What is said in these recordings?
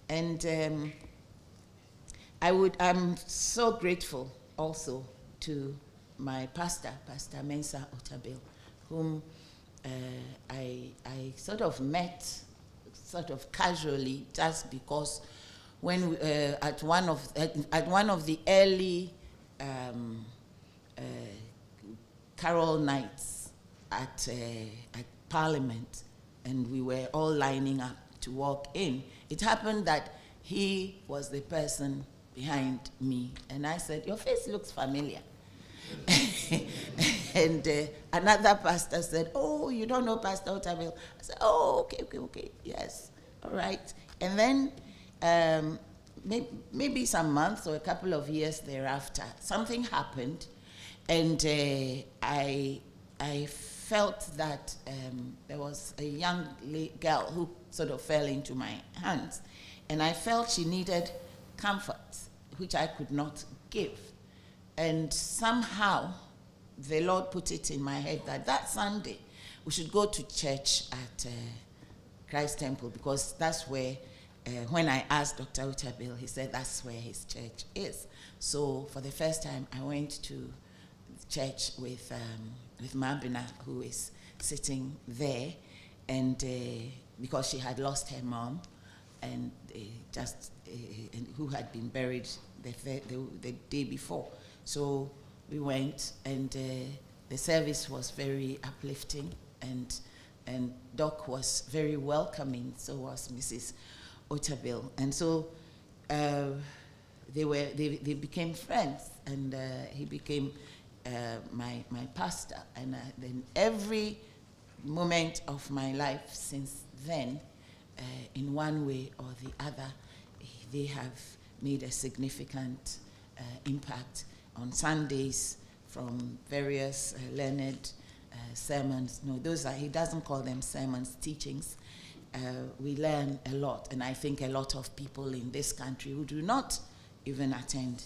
And I'm so grateful also to my pastor, Pastor Mensa Otabil, whom I sort of met sort of casually, just because when we, at one of the early carol nights at Parliament, and we were all lining up to walk in, it happened that he was the person behind me, and I said, "Your face looks familiar." And another pastor said, "Oh, you don't know Pastor Otabil?" I said, "Oh, okay, yes, all right." And then maybe some months or a couple of years thereafter, something happened, and I felt that there was a young girl who sort of fell into my hands, and I felt she needed comfort, which I could not give. And somehow the Lord put it in my head that Sunday we should go to church at Christ Temple, because that's where, when I asked Dr. Otabil, he said that's where his church is. So for the first time, I went to church with Mabina, who is sitting there, and because she had lost her mom, and and who had been buried the day before. So we went, and the service was very uplifting, and Doc was very welcoming. So was Mrs. Otabil, and so they became friends, and he became my pastor, and then every moment of my life since then, in one way or the other, they have made a significant impact on Sundays from various learned sermons. No, he doesn't call them sermons, teachings. We learn a lot, and I think a lot of people in this country who do not even attend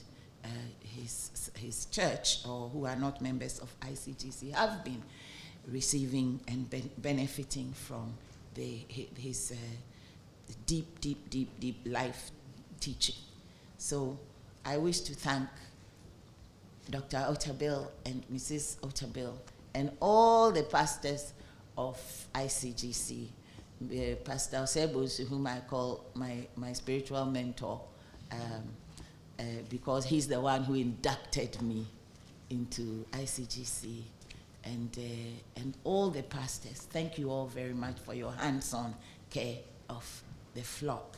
his church, or who are not members of ICGC, have been receiving and benefiting from his deep life teaching. So I wish to thank Dr. Otabil and Mrs. Otabil and all the pastors of ICGC, Pastor Osebus, whom I call my spiritual mentor, because he's the one who inducted me into ICGC, and all the pastors. Thank you all very much for your hands-on care of the flock.